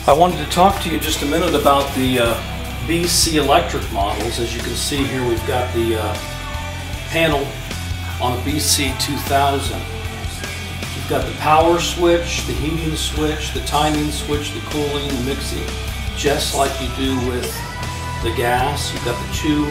I wanted to talk to you just a minute about the BC electric models. As you can see here, we've got the panel on a BC-2000. You've got the power switch, the heating switch, the timing switch, the cooling, the mixing, just like you do with the gas. You've got the two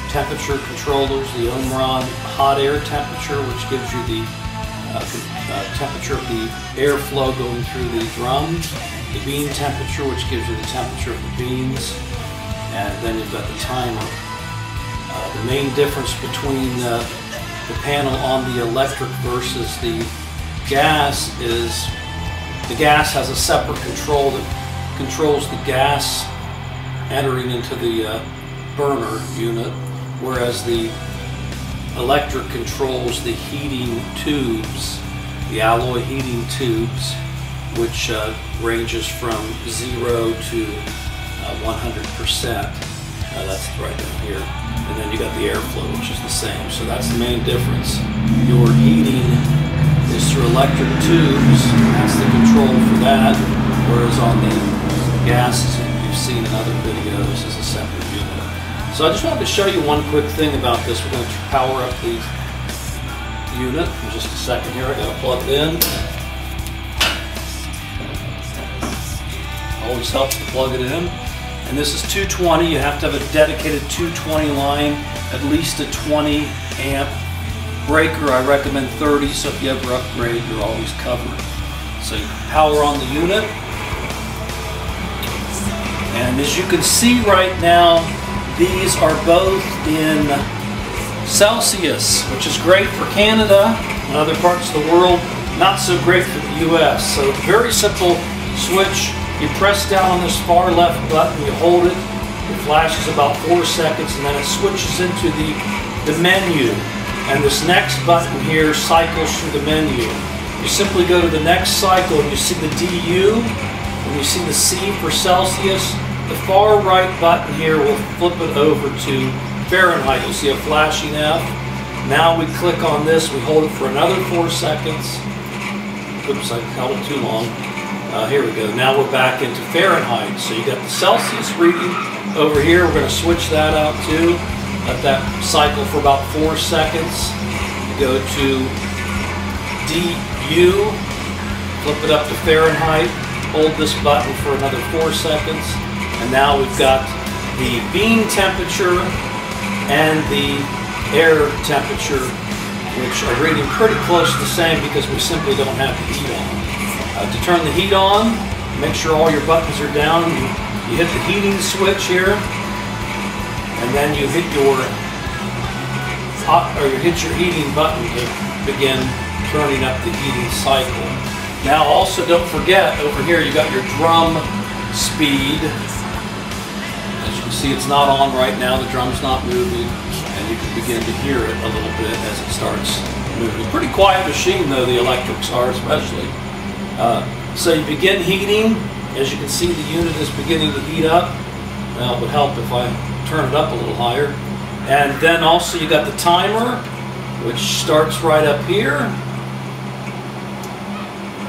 temperature controllers, the Omron hot air temperature, which gives you the temperature of the airflow going through the drum, the bean temperature, which gives you the temperature of the beans, and then you've got the timer. The main difference between the panel on the electric versus the gas is the gas has a separate control that controls the gas entering into the burner unit, whereas the electric controls the heating tubes, the alloy heating tubes, which ranges from 0 to 100%. That's right down here. And then you got the airflow, which is the same. So that's the main difference. Your heating is through electric tubes. That's the control for that. Whereas on the gas, you've seen in other videos, is a separate unit. So I just wanted to show you one quick thing about this. We're going to power up the unit in just a second here. I got to plug it in. Always helps to plug it in. And this is 220. You have to have a dedicated 220 line, at least a 20 amp breaker. I recommend 30, so if you ever upgrade, you're always covered. So you power on the unit. And as you can see right now, these are both in Celsius, which is great for Canada and other parts of the world, not so great for the US. So very simple switch. You press down on this far left button, you hold it, it flashes about 4 seconds, and then it switches into the menu. And this next button here cycles through the menu. You simply go to the next cycle and you see the DU, and you see the C for Celsius. The far right button here will flip it over to Fahrenheit. You'll see a flashing F. Now we click on this, we hold it for another 4 seconds. Oops, I held it too long. Here we go. Now we're back into Fahrenheit. So you got the Celsius reading over here. We're going to switch that out too. Let that cycle for about 4 seconds. You go to DU, flip it up to Fahrenheit, hold this button for another 4 seconds, and now we've got the bean temperature and the air temperature, which are reading pretty close to the same because we simply don't have the heat on. To turn the heat on, make sure all your buttons are down. You hit the heating switch here, and then you hit your heating button to begin turning up the heating cycle. Now also don't forget, over here you got your drum speed. As you can see, it's not on right now, the drum's not moving, and you can begin to hear it a little bit as it starts moving. Pretty quiet machine though, the electrics are especially. So you begin heating. As you can see, the unit is beginning to heat up. Well, it would help if I turn it up a little higher. And then also you got the timer, which starts right up here.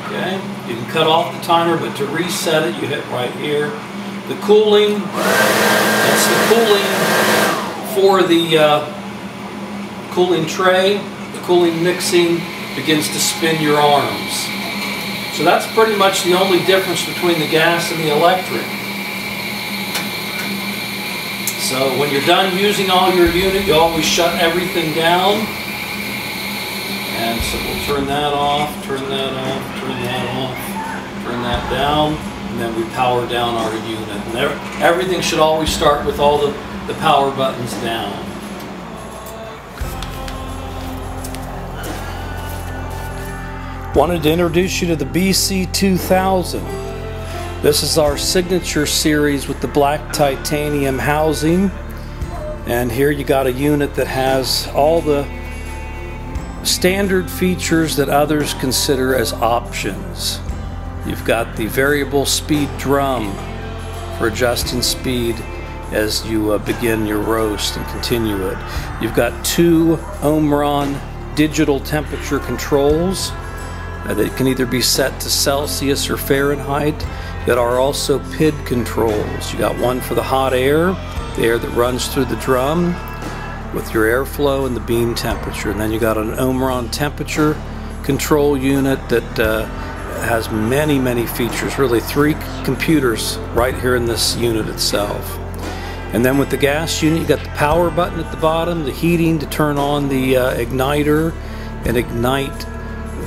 Okay, you can cut off the timer, but to reset it, you hit right here. The cooling, that's the cooling for the cooling tray. The cooling mixing begins to spin your arms. So that's pretty much the only difference between the gas and the electric. So when you're done using all your unit, you always shut everything down. And so we'll turn that off, turn that off, turn that off, turn that down, and then we power down our unit. And everything should always start with all the power buttons down. Wanted to introduce you to the BC-2000. This is our signature series with the black titanium housing. And here you got a unit that has all the standard features that others consider as options. You've got the variable speed drum for adjusting speed as you begin your roast and continue it. You've got two Omron digital temperature controls. They can either be set to Celsius or Fahrenheit. There are also PID controls. You got one for the hot air, the air that runs through the drum, with your airflow and the bean temperature. And then you got an Omron temperature control unit that has many features, really 3 computers right here in this unit itself. And then with the gas unit, you got the power button at the bottom, the heating to turn on the igniter and ignite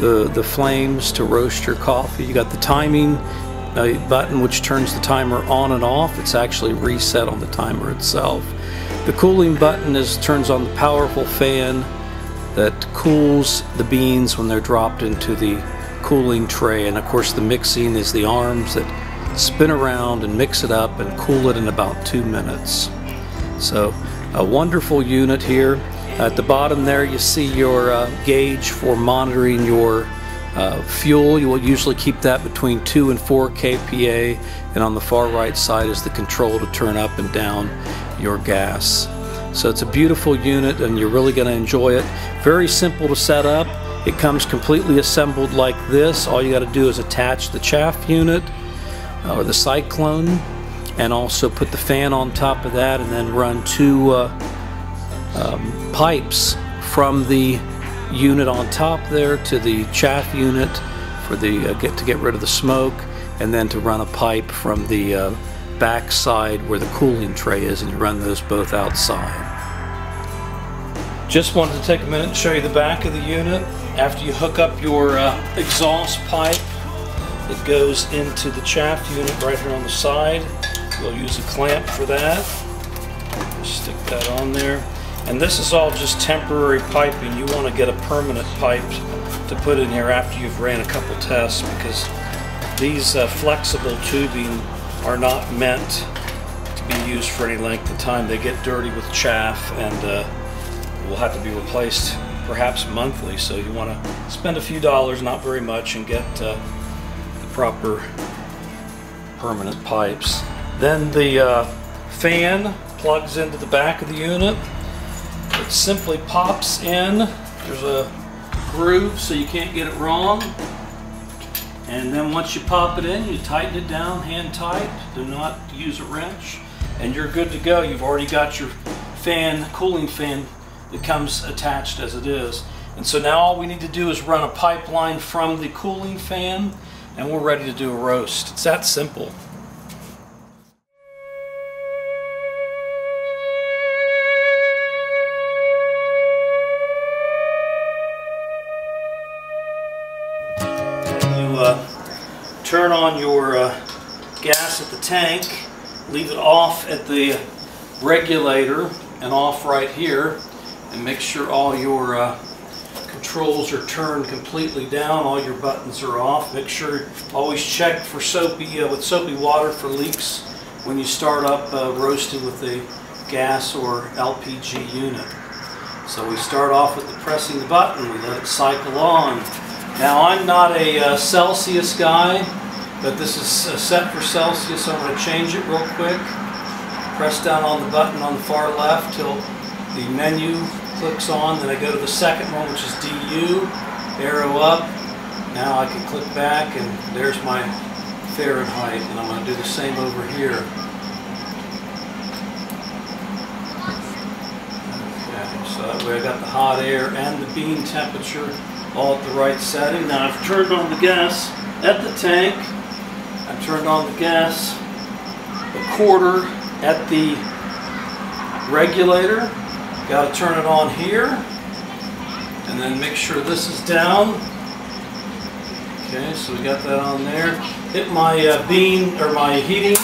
the flames to roast your coffee. You got the timing button, which turns the timer on and off. It's actually reset on the timer itself. The cooling button turns on the powerful fan that cools the beans when they're dropped into the cooling tray. And of course the mixing is the arms that spin around and mix it up and cool it in about 2 minutes. So a wonderful unit here. At the bottom there you see your gauge for monitoring your fuel. You will usually keep that between 2 and 4 kPa, and on the far right side is the control to turn up and down your gas. So it's a beautiful unit and you're really going to enjoy it. Very simple to set up. It comes completely assembled like this. All you got to do is attach the chaff unit or the cyclone, and also put the fan on top of that, and then run 2 pipes from the unit on top there to the chaff unit for the to get rid of the smoke, and then to run a pipe from the back side where the cooling tray is, and you run those both outside. Just wanted to take a minute and show you the back of the unit. After you hook up your exhaust pipe, it goes into the chaff unit right here on the side. We'll use a clamp for that. Stick that on there. And this is all just temporary piping. You want to get a permanent pipe to put in here after you've ran a couple tests, because these flexible tubing are not meant to be used for any length of time. They get dirty with chaff and will have to be replaced perhaps monthly. So you want to spend a few dollars, not very much, and get the proper permanent pipes. Then the fan plugs into the back of the unit. It simply pops in. There's a groove so you can't get it wrong. And then once you pop it in, you tighten it down, hand tight. Do not use a wrench, and you're good to go. You've already got your fan, cooling fan, that comes attached as it is. And so now all we need to do is run a pipeline from the cooling fan, and we're ready to do a roast. It's that simple. Turn on your gas at the tank, leave it off at the regulator and off right here, and make sure all your controls are turned completely down, all your buttons are off. Make sure, always check for with soapy water for leaks when you start up roasting with the gas or LPG unit. So we start off with pressing the button, we let it cycle on. Now I'm not a Celsius guy, but this is set for Celsius, so I'm going to change it real quick. Press down on the button on the far left till the menu clicks on. Then I go to the second one, which is DU, arrow up. Now I can click back, and there's my Fahrenheit, and I'm going to do the same over here. Okay, so that way I got the hot air and the bean temperature all at the right setting. Now I've turned on the gas at the tank. I've turned on the gas a quarter at the regulator. Got to turn it on here, and then make sure this is down. Okay, so we got that on there. Hit my bean or my heating,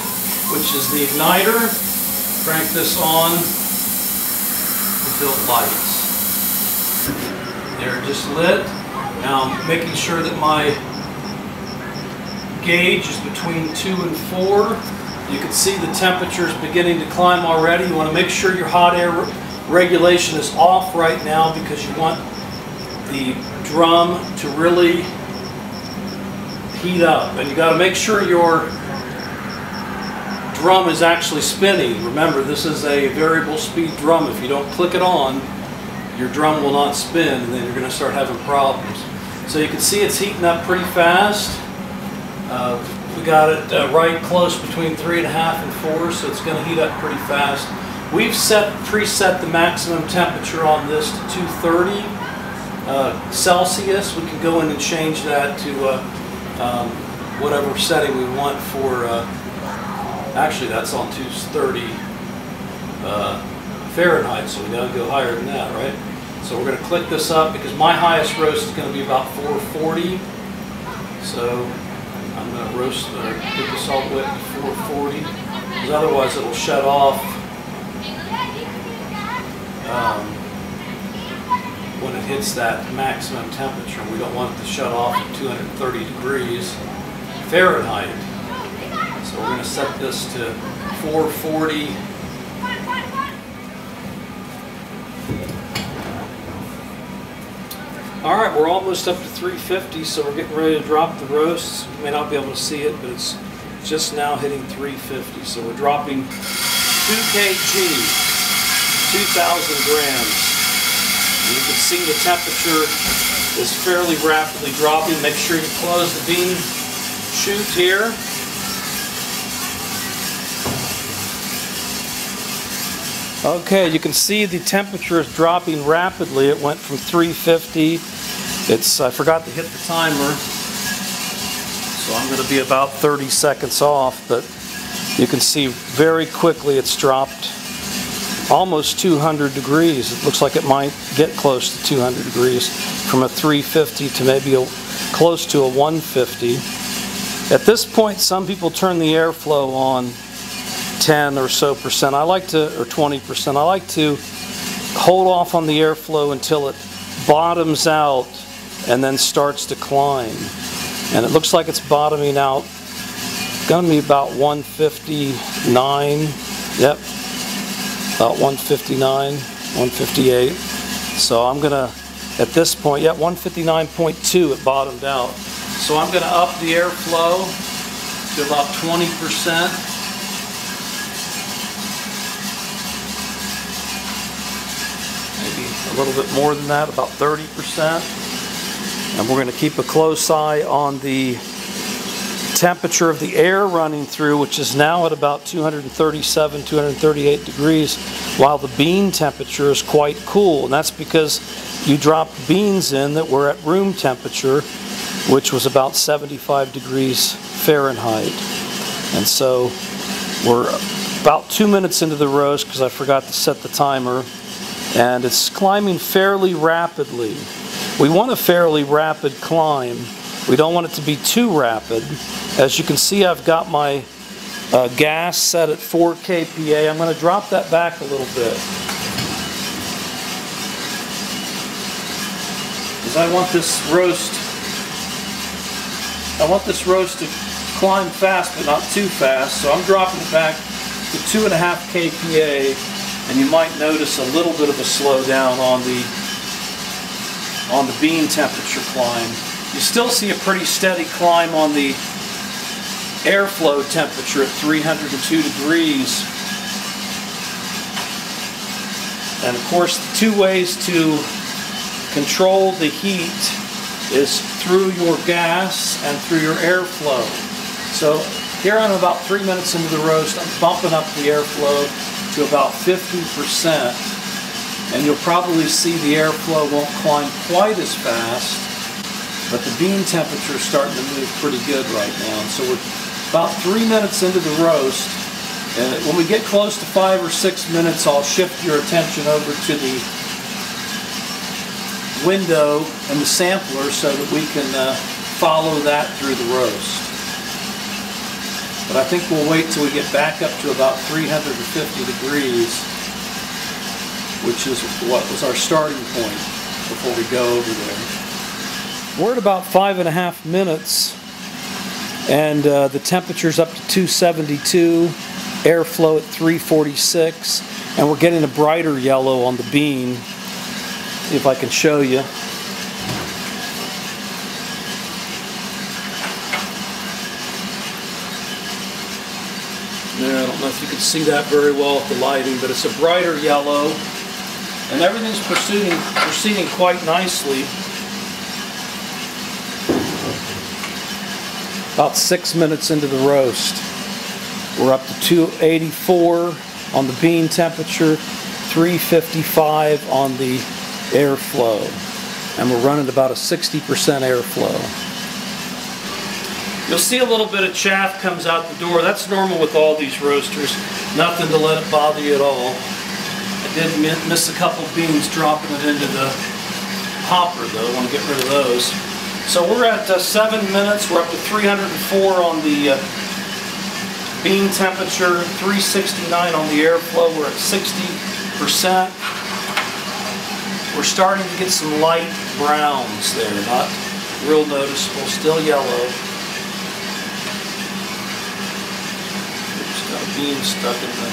which is the igniter. Crank this on until it lights. There, it just lit. Now I'm making sure that my gauge is between 2 and 4. You can see the temperature is beginning to climb already. You want to make sure your hot air regulation is off right now, because you want the drum to really heat up. And you got to make sure your drum is actually spinning. Remember, this is a variable speed drum. If you don't click it on, your drum will not spin, and then you're going to start having problems. So you can see it's heating up pretty fast. We got it right close between 3.5 and 4, so it's going to heat up pretty fast. We've preset the maximum temperature on this to 230 Celsius. We can go in and change that to whatever setting we want for, actually that's on 230 Fahrenheit, so we got to go higher than that, right? So we're going to click this up because my highest roast is going to be about 440. So I'm going to put this all the way up to 440, because otherwise it'll shut off when it hits that maximum temperature. We don't want it to shut off at 230 degrees Fahrenheit. So we're going to set this to 440. Alright, we're almost up to 350, so we're getting ready to drop the roast. You may not be able to see it, but it's just now hitting 350. So we're dropping 2 kg, 2,000 grams. And you can see the temperature is fairly rapidly dropping. Make sure you close the bean chute here. Okay, you can see the temperature is dropping rapidly. It went from 350. I forgot to hit the timer, so I'm going to be about 30 seconds off, but you can see very quickly it's dropped almost 200 degrees. It looks like it might get close to 200 degrees from a 350 to maybe close to a 150. At this point, some people turn the airflow on 10 or so percent. I like to, or 20%. I like to hold off on the airflow until it bottoms out and then starts to climb. And it looks like it's bottoming out. Going to be about 159. Yep, about 159, 158. So I'm going to, at this point, yeah, 159.2 it bottomed out. So I'm going to up the airflow to about 20%. A little bit more than that, about 30%. And we're going to keep a close eye on the temperature of the air running through, which is now at about 237, 238 degrees, while the bean temperature is quite cool. And that's because you dropped beans in that were at room temperature, which was about 75 degrees Fahrenheit. And so we're about 2 minutes into the roast because I forgot to set the timer. And it's climbing fairly rapidly. We want a fairly rapid climb. We don't want it to be too rapid. As you can see, I've got my gas set at 4 kPa. I'm going to drop that back a little bit, because I want this roast to climb fast, but not too fast. So I'm dropping it back to 2.5 kPa. And you might notice a little bit of a slowdown on the bean temperature climb. You still see a pretty steady climb on the airflow temperature at 302 degrees. And of course, the two ways to control the heat is through your gas and through your airflow. So here I'm about 3 minutes into the roast. I'm bumping up the airflow to about 50%, and you'll probably see the airflow won't climb quite as fast, but the bean temperature is starting to move pretty good right now. And so we're about 3 minutes into the roast, and when we get close to 5 or 6 minutes, I'll shift your attention over to the window and the sampler so that we can follow that through the roast. But I think we'll wait till we get back up to about 350 degrees, which is what was our starting point before we go over there. We're at about 5.5 minutes, and the temperature's up to 272, airflow at 346, and we're getting a brighter yellow on the bean. See if I can show you. There, I don't know if you can see that very well with the lighting, but it's a brighter yellow, and everything's proceeding quite nicely. About 6 minutes into the roast. We're up to 284 on the bean temperature, 355 on the airflow. And we're running about a 60% airflow. You'll see a little bit of chaff comes out the door. That's normal with all these roasters. Nothing to let it bother you at all. I did miss a couple beans dropping it into the hopper though. I want to get rid of those. So we're at 7 minutes. We're up to 304 on the bean temperature, 369 on the airflow. We're at 60%. We're starting to get some light browns there, not real noticeable, still yellow. Got a bean stuck in the...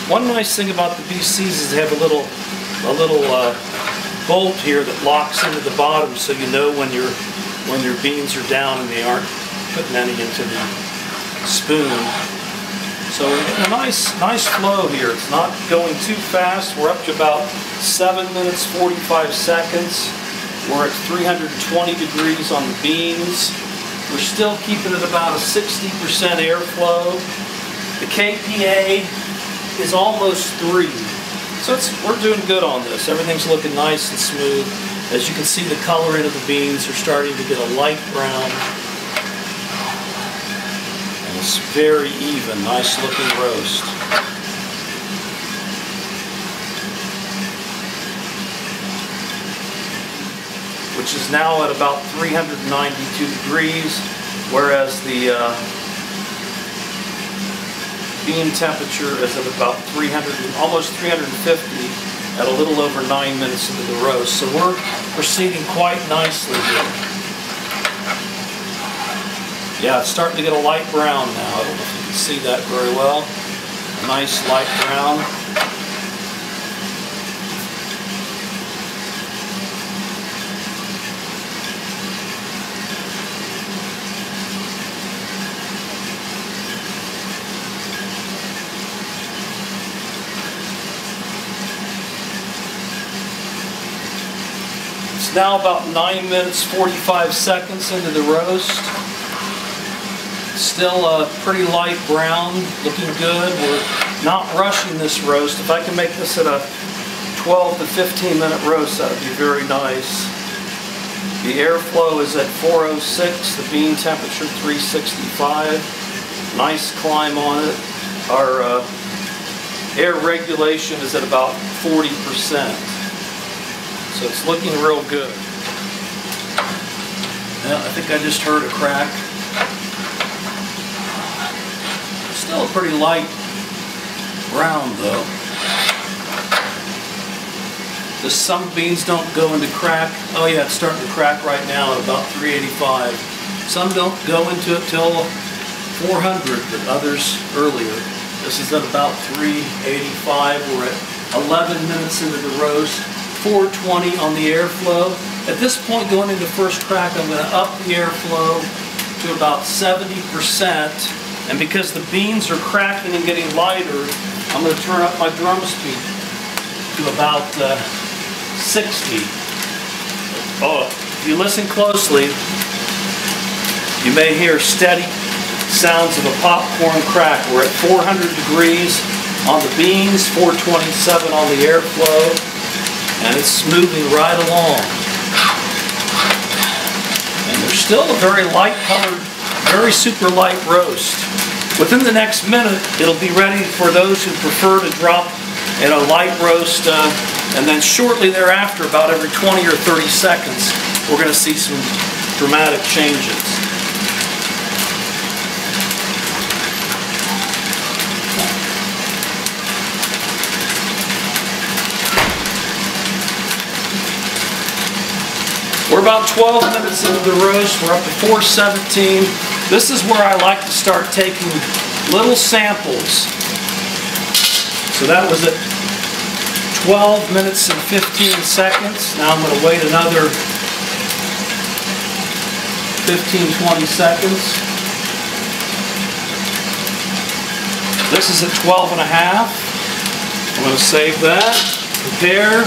One nice thing about the BCs is they have a little bolt here that locks into the bottom, so you know when your beans are down and they aren't putting any into the spoon. So we're getting a nice flow here. It's not going too fast. We're up to about 7 minutes 45 seconds. We're at 320 degrees on the beans. We're still keeping it about a 60% airflow. The KPA is almost 3. So we're doing good on this. Everything's looking nice and smooth. As you can see, the coloring of the beans are starting to get a light brown. And it's very even, nice looking roast. Which is now at about 392 degrees, whereas the bean temperature is at about 300, almost 350 at a little over 9 minutes into the roast. So we're proceeding quite nicely here. Yeah, it's starting to get a light brown now. I don't know if you can see that very well. A nice light brown. Now about 9 minutes 45 seconds into the roast. Still a pretty light brown, looking good. We're not rushing this roast. If I can make this at a 12 to 15 minute roast, that would be very nice. The airflow is at 406, the bean temperature 365. Nice climb on it. Our air regulation is at about 40%. So it's looking real good. Yeah, I think I just heard a crack. Still a pretty light brown though. Just some beans don't go into crack. Oh yeah, it's starting to crack right now at about 385. Some don't go into it till 400, but others earlier. This is at about 385. We're at 11 minutes into the roast. 420 on the airflow. At this point, going into first crack, I'm going to up the airflow to about 70%. And because the beans are cracking and getting lighter, I'm going to turn up my drum speed to about 60. Oh, if you listen closely, you may hear steady sounds of a popcorn crack. We're at 400 degrees on the beans, 427 on the airflow. And it's moving right along. And there's still a very light colored, very super light roast. Within the next minute, it'll be ready for those who prefer to drop in a light roast. And then shortly thereafter, about every 20 or 30 seconds, we're going to see some dramatic changes. We're about 12 minutes into the roast. We're up to 417. This is where I like to start taking little samples. So that was at 12 minutes and 15 seconds. Now I'm going to wait another 15-20 seconds. This is at 12 and a half. I'm going to save that. Prepare.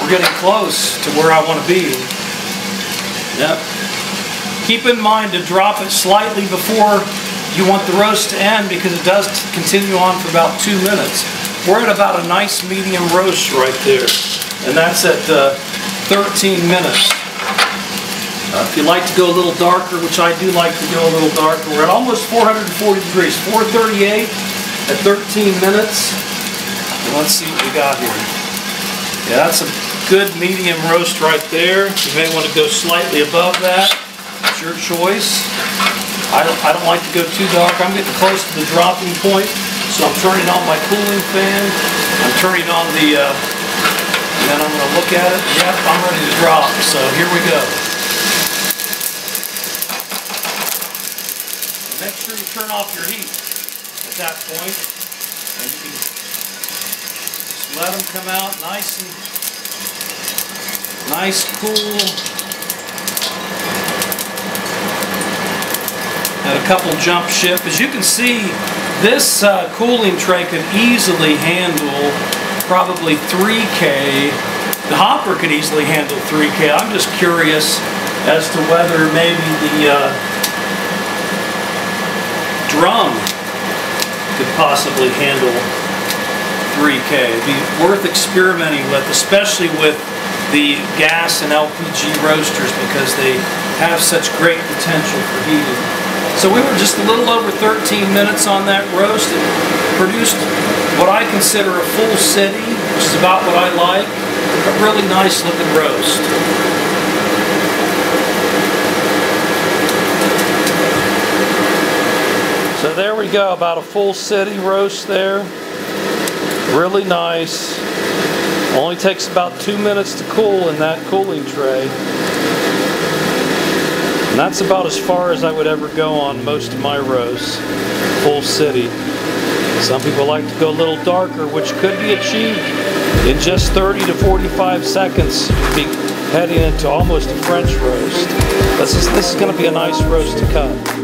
We're getting close to where I want to be. Yep. Keep in mind to drop it slightly before you want the roast to end, because it does continue on for about 2 minutes. We're at about a nice medium roast right there, and that's at 13 minutes. If you like to go a little darker, which I do like to go a little darker, we're at almost 440 degrees, 438 at 13 minutes. And let's see what we got here. Yeah, that's a good medium roast right there. You may want to go slightly above that. It's your choice. I don't like to go too dark. I'm getting close to the dropping point, so I'm turning on my cooling fan. I'm turning on the, and then I'm going to look at it. Yep, I'm ready to drop, so here we go. Make sure you turn off your heat at that point, and you can just let them come out nice and cool. And a couple jump ship. As you can see, this cooling tray could easily handle probably 3K. The hopper could easily handle 3K. I'm just curious as to whether maybe the drum could possibly handle 3K. It'd be worth experimenting with, especially with the gas and LPG roasters, because they have such great potential for heating. So we were just a little over 13 minutes on that roast. It produced what I consider a full city, which is about what I like. A really nice looking roast. So there we go, about a full city roast there. Really nice. Only takes about 2 minutes to cool in that cooling tray. And that's about as far as I would ever go on most of my roasts. Full city. Some people like to go a little darker, which could be achieved in just 30 to 45 seconds. You'd be heading into almost a French roast. This is going to be a nice roast to cut.